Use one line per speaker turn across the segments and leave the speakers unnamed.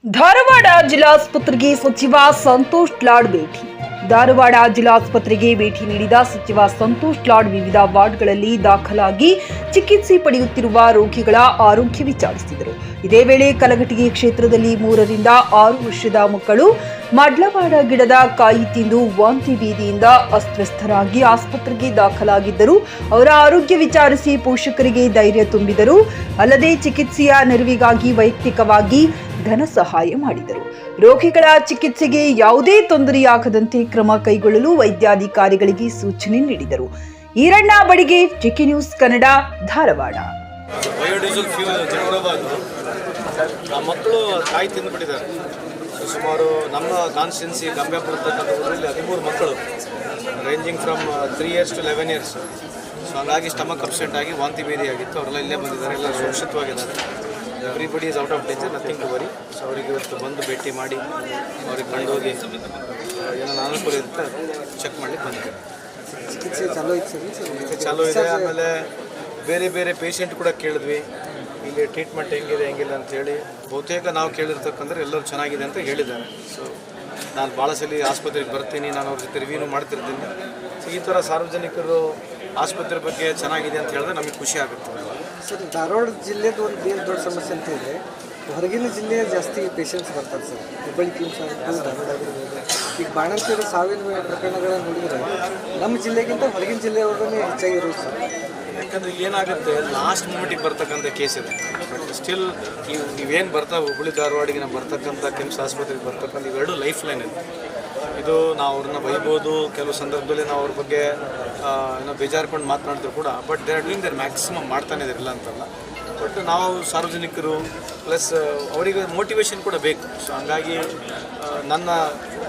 ಧಾರವಾಡ ಜಿಲ್ಲಾಸ್ಪತ್ರೆಗೆ ಸಚಿವ ಸಂತೋಷ್ ಲಾಡ್ ಭೇಟಿ. ಧಾರವಾಡ ಜಿಲ್ಲಾಸ್ಪತ್ರೆಗೆ ಭೇಟಿ ನೀಡಿದ ಸಚಿವ ಸಂತೋಷ್ ಲಾಡ್ ವಿವಿಧ ವಾರ್ಡ್ಗಳಲ್ಲಿ ದಾಖಲಾಗಿ ಚಿಕಿತ್ಸೆ ಪಡೆಯುತ್ತಿರುವ ರೋಗಿಗಳ ಆರೋಗ್ಯ ವಿಚಾರಿಸಿದರು. ಇದೇ ವೇಳೆ ಕಲಘಟಗಿ ಕ್ಷೇತ್ರದಲ್ಲಿ 3 ರಿಂದ 6 ವರ್ಷದ ಮಕ್ಕಳು ಮಡ್ಲವಾಡ ಗಿಡದ ಕಾಯಿ ತಿಂದು ವಾಂತಿ ಭೇದಿಯಿಂದ ಅಸ್ವಸ್ಥರಾಗಿ ಆಸ್ಪತ್ರೆಗೆ ದಾಖಲಾಗಿದ್ದರು. ಅವರ ಆರೋಗ್ಯ ವಿಚಾರಿಸಿ ಪೋಷಕರಿಗೆ ಧೈರ್ಯ ತುಂಬಿದರು. ಅಲ್ಲದೆ ಚಿಕಿತ್ಸೆಯ ನೆರವಿಗಾಗಿ ವೈಯಕ್ತಿಕವಾಗಿ ಧನ ಸಹಾಯ ಮಾಡಿದರು. ರೋಗಿಗಳ ಚಿಕಿತ್ಸೆಗೆ ಯಾವುದೇ ತೊಂದರೆಯಾಗದಂತೆ ಕ್ರಮ ಕೈಗೊಳ್ಳಲು ವೈದ್ಯಾಧಿಕಾರಿಗಳಿಗೆ ಸೂಚನೆ ನೀಡಿದರು. Iranna Badige, TK news Kannada, Dharwad.
Biodiesel fuel ಮಕ್ಕಳು ಕಾಯಿ ತಿಂದುಬಿಟ್ಟಿದ್ದಾರೆ. ಸುಮಾರು ನಮ್ಮ ಕಾನ್ಸ್ಟಿಟ್ಯೂನ್ಸಿ ಗಂಗಾಪುರದಲ್ಲಿ 13 ಮಕ್ಕಳು ranging from 3 years to 11 years. So ಹಾಗಾಗಿ ಸ್ಟಮಕ್ ಅಪ್ಸೆಟ್ ಆಗಿ ವಾಂತಿ ಭೇದಿ ಆಗಿತ್ತು. ಅವರೆಲ್ಲ ಇಲ್ಲೇ ಬಂದಿದ್ದಾರೆ, ಎಲ್ಲ ಸುರಕ್ಷಿತವಾಗಿದ್ದಾರೆ. Everybody is out of danger, nothing to worry. So ಅವರಿಗೆ ಇವತ್ತು ಬಂದು ಭೇಟಿ ಮಾಡಿ ಅವ್ರಿಗೆ ಕಂಡೋಗಿ ಏನೋ ಅನುಕೂಲ ಇರುತ್ತೆ ಚೆಕ್ ಮಾಡಲಿಕ್ಕೆ ಬಂದಿದ್ದಾರೆ.
ಚಿಕಿತ್ಸೆ
ಚಾಲೂ ಇದೆ. ಆಮೇಲೆ ಬೇರೆ ಬೇರೆ ಪೇಷಂಟ್ ಕೂಡ ಕೇಳಿದ್ವಿ, ಇಲ್ಲಿ ಟ್ರೀಟ್ಮೆಂಟ್ ಹೆಂಗಿಲ್ಲ ಅಂತೇಳಿ. ಬಹುತೇಕ ನಾವು ಕೇಳಿರ್ತಕ್ಕಂದ್ರೆ ಎಲ್ಲರೂ ಚೆನ್ನಾಗಿದೆ ಅಂತ ಹೇಳಿದ್ದಾರೆ. ಸೊ ನಾನು ಭಾಳ ಸಲ ಆಸ್ಪತ್ರೆಗೆ ಬರ್ತೀನಿ, ನಾನು ಅವ್ರ ಜೊತೆ ರಿವ್ಯೂನು ಮಾಡ್ತಿರ್ತೀನಿ. ಸೊ ಈ ಥರ ಸಾರ್ವಜನಿಕರು ಆಸ್ಪತ್ರೆ ಬಗ್ಗೆ ಚೆನ್ನಾಗಿದೆ ಅಂತ ಹೇಳಿದ್ರೆ ನಮಗೆ ಖುಷಿ ಆಗುತ್ತೆ.
ಸರ್, ಧಾರವಾಡ ಜಿಲ್ಲೆದು ಒಂದು ಏನು ದೊಡ್ಡ ಸಮಸ್ಯೆ ಅಂತ ಇದೆ, ಹೊರಗಿನ ಜಿಲ್ಲೆ ಜಾಸ್ತಿ ಪೇಷಂಟ್ಸ್ ಬರ್ತಾರೆ ಸರ್. ಹುಬ್ಬಳ್ಳಿ ಕಿಮ್ಸ್ ಆಗಿರ್ಬೋದು, ಧಾರವಾಡ ಆಗಿರ್ಬೋದು. ಈಗ ಬಾಣಂತಿಯರ ಸಾವಿನ ಪ್ರಕರಣಗಳನ್ನು ನೋಡಿದರೆ ನಮ್ಮ ಜಿಲ್ಲೆಗಿಂತ ಹೊರಗಿನ ಜಿಲ್ಲೆಯವ್ರನ್ನೇ ಹೆಚ್ಚಾಗಿರೋದು ಸರ್.
ಯಾಕಂದರೆ ಏನಾಗುತ್ತೆ, ಲಾಸ್ಟ್ ಮೂಮೆಂಟಿಗೆ ಬರ್ತಕ್ಕಂಥ ಕೇಸ್ ಇದೆ. ಬಟ್ ಸ್ಟಿಲ್ ನೀವೇನು ಬರ್ತಾವೆ ಹುಬ್ಬಳ್ಳಿ ಧಾರವಾಡಿಗೆ ನಾವು ಬರ್ತಕ್ಕಂಥ ಕಿಮ್ಸ್ ಆಸ್ಪತ್ರೆಗೆ ಬರ್ತಕ್ಕಂಥ ಇವೆರಡು ಲೈಫ್ ಲೈನ್ ಇದೆ. ಇದು ನಾವು ಅವ್ರನ್ನ ಬೈಬೋದು, ಕೆಲವು ಸಂದರ್ಭದಲ್ಲಿ ನಾವು ಅವ್ರ ಬಗ್ಗೆ ಏನೋ ಬೇಜಾರ್ಕೊಂಡು ಮಾತನಾಡಿದ್ರು ಕೂಡ, but they are doing their maximum ಮಾಡ್ತಾನೆ ಇರಲಿಲ್ಲ ಅಂತಲ್ಲ. ಬಟ್ ನಾವು ಸಾರ್ವಜನಿಕರು ಪ್ಲಸ್ ಅವರಿಗೆ ಮೋಟಿವೇಶನ್ ಕೂಡ ಬೇಕು. ಸೊ ಹಂಗಾಗಿ ನನ್ನ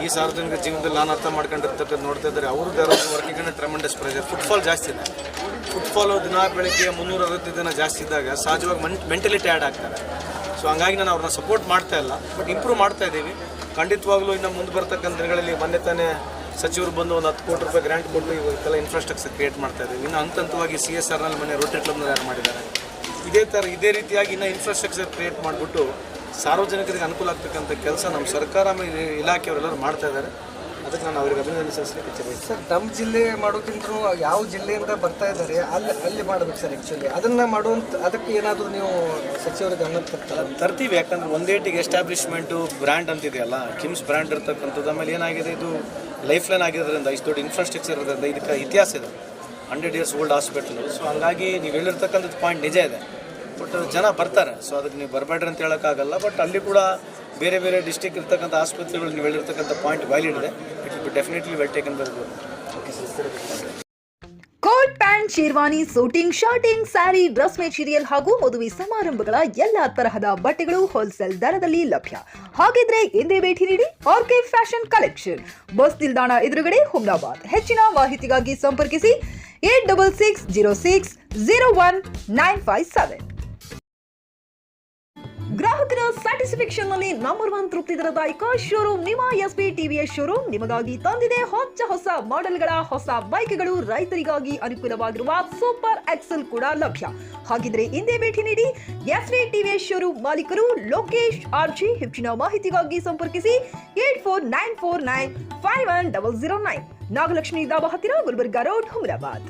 ಈ ಸಾರ್ವಜನಿಕ ಜೀವನದಲ್ಲಿ ನಾನು ಅರ್ಥ ಮಾಡ್ಕೊಂಡಿರ್ತಕ್ಕಂಥ ನೋಡ್ತಾ ಇದ್ದಾರೆ, ಅವ್ರದ್ದು ವರ್ಕಿಂಗ್ ಟ್ರೆಮೆಂಡಸ್ ಪ್ರೆಷರ್. ಫುಟ್ಫಾಲ್ ಜಾಸ್ತಿ ಇದೆ. ಫುಟ್ಫಾಲು ದಿನ ಬೆಳಗ್ಗೆ 360 ದಿನ ಜಾಸ್ತಿ ಇದ್ದಾಗ ಸಹಜವಾಗಿ ಮೆಂಟಲಿ ಟಯರ್ಡ್ ಆಗ್ತಾರೆ. ಸೊ ಹಂಗಾಗಿ ನಾನು ಅವ್ರನ್ನ ಸಪೋರ್ಟ್ ಮಾಡ್ತಾ ಇಲ್ಲ, ಬಟ್ ಇಂಪ್ರೂವ್ ಮಾಡ್ತಾ ಇದ್ದೀವಿ. ಖಂಡಿತವಾಗ್ಲೂ ಇನ್ನು ಮುಂದೆ ಬರ್ತಕ್ಕಂಥ ದಿನಗಳಲ್ಲಿ ಮೊನ್ನೆ ತಾನೇ ಸಚಿವರು ಬಂದು ಒಂದು 10 ಕೋಟಿ ರೂಪಾಯಿ ಗ್ರ್ಯಾಂಟ್ ಕೊಟ್ಟು ಇವತ್ತೆಲ್ಲ ಇನ್ಫ್ರಾಸ್ಟ್ರಕ್ಚರ್ ಕ್ರಿಯೇಟ್ ಮಾಡ್ತಾ ಇದ್ದೀವಿ. ಇನ್ನು ಹಂತವಾಗಿ CSRನಲ್ಲಿ ಮೊನ್ನೆ ರೋಟರಿ ಕ್ಲಬ್ನ ಯಾರು ಮಾಡಿದ್ದಾರೆ. ಇದೇ ರೀತಿಯಾಗಿ ಇನ್ನೂ ಇನ್ಫ್ರಾಸ್ಟ್ರಕ್ಚರ್ ಕ್ರಿಯೇಟ್ ಮಾಡಿಬಿಟ್ಟು ಸಾರ್ವಜನಿಕರಿಗೆ ಅನುಕೂಲ ಆಗ್ತಕ್ಕಂಥ ಕೆಲಸ ನಮ್ಮ ಸರ್ಕಾರ ಆಮೇಲೆ ಇಲಾಖೆಯವರೆಲ್ಲರೂ ಮಾಡ್ತಾ ಇದ್ದಾರೆ. ಅದಕ್ಕೆ ನಾನು ಅವರಿಗೆ ಅಭಿನಂದಿಸಲಿಕ್ಕೆ ಇಚ್ಛೆ.
ಸರ್, ನಮ್ಮ ಜಿಲ್ಲೆ ಮಾಡೋಕ್ಕಿಂತಲೂ ಯಾವ ಜಿಲ್ಲೆಯಿಂದ ಬರ್ತಾ ಇದ್ದಾರೆ ಅಲ್ಲಿ ಮಾಡಬೇಕು ಸರ್. ಆ್ಯಕ್ಚುಲಿ ಅದನ್ನು ಮಾಡುವಂಥ ಅದಕ್ಕೆ ಏನಾದರೂ ನೀವು ಸಚಿವರ ಗಮನ
ತರ್ತೀವಿ. ಯಾಕಂದರೆ ಒಂದೇಟಿಗೆ ಎಸ್ಟಾಬ್ಲಿಷ್ಮೆಂಟು ಬ್ರ್ಯಾಂಡ್ ಅಂತಿದೆಯಲ್ಲ, ಕಿಮ್ಸ್ ಬ್ರ್ಯಾಂಡ್ ಇರ್ತಕ್ಕಂಥದ್ದು. ಆಮೇಲೆ ಏನಾಗಿದೆ, ಇದು ಲೈಫ್ ಲೈನ್ ಆಗಿರೋದ್ರಿಂದ, ಇಷ್ಟು ದೊಡ್ಡ ಇನ್ಫ್ರಾಸ್ಟ್ರಕ್ಚರ್ ಇರೋದ್ರಿಂದ ಇದಕ್ಕೆ ಇತಿಹಾಸ ಇದೆ. 100 years ಓಲ್ಡ್ ಹಾಸ್ಪಿಟಲ್. ಸೊ ಹಂಗಾಗಿ ನೀವು ಹೇಳಿರ್ತಕ್ಕಂಥದ್ದು ಪಾಯಿಂಟ್ ನಿಜ ಇದೆ. ಬಟ್ ಜನ ಬರ್ತಾರೆ. ಸೊ ಅದಕ್ಕೆ ನೀವು ಬರಬೇಡ್ರಿ ಅಂತ ಹೇಳೋಕ್ಕಾಗಲ್ಲ. ಬಟ್ ಅಲ್ಲಿ ಕೂಡ ಬೇರೆ ಬೇರೆ ಡಿಸ್ಟ್ರಿಕ್ಟ್ ಇರ್ತಕ್ಕಂಥ ಆಸ್ಪತ್ರೆಗಳು ನೀವು ಹೇಳಿರ್ತಕ್ಕಂಥ ಪಾಯಿಂಟ್ ವ್ಯಾಲಿಡ್ ಇದೆ. It will be definitely well taken by the
coat pant, sherwani, suiting, shirting, sari, dress material ಹಾಗೂ ಮದುವೆ ಸಮಾರಂಭಗಳ ಎಲ್ಲಾ ತರಹದ ಬಟ್ಟೆಗಳು ಹೋಲ್ಸೇಲ್ ದರದಲ್ಲಿ ಲಭ್ಯ. ಹಾಗಿದ್ರೆ ಎಂದೇ ಭೇಟಿ ನೀಡಿ ಆರ್ಕೆ ಫ್ಯಾಷನ್ ಕಲೆಕ್ಷನ್, ಬಸ್ ನಿಲ್ದಾಣ ಎದುರುಗಡೆ, ಹುಮ್ನಾಬಾದ್. ಹೆಚ್ಚಿನ ಮಾಹಿತಿಗಾಗಿ ಸಂಪರ್ಕಿಸಿ 8660061957. ಗ್ರಾಹಕರ ಸ್ಯಾಟಿಸ್ಫ್ಯಾಕ್ಷನ್ ನಲ್ಲಿ ನಂಬರ್ 1 ತೃಪ್ತಿ ದರದಾಯಕ ಶೋರೂಮ್ ನಿಮ್ಮ SP TVS ಶೋರೂಮ್ ನಿಮಗಾಗಿ ತಂದಿದೆ ಹೊಸ ಮಾಡೆಲ್ಗಳ ಹೊಸ ಬೈಕ್ಗಳು. ರೈತರಿಗಾಗಿ ಅನುಕೂಲವಾಗಿರುವ ಸೂಪರ್ ಎಕ್ಸೆಲ್ ಕೂಡ ಲಭ್ಯ. ಹಾಗಿದ್ರೆ ಇಂದೇ ಭೇಟಿ ನೀಡಿ SP TVS ಶೋರೂಮ್ ಮಾಲೀಕರು ಲೋಕೇಶ್ RG. ಹೆಚ್ಚಿನ ಮಾಹಿತಿಗಾಗಿ ಸಂಪರ್ಕಿಸಿ 8494951009. ನಾಗಲಕ್ಷ್ಮಿ ದಾಬಾ ಹತ್ತಿರ, ಗುಲ್ಬರ್ಗಾ ರೋಡ್, ಹುಮರಾಬಾದ್.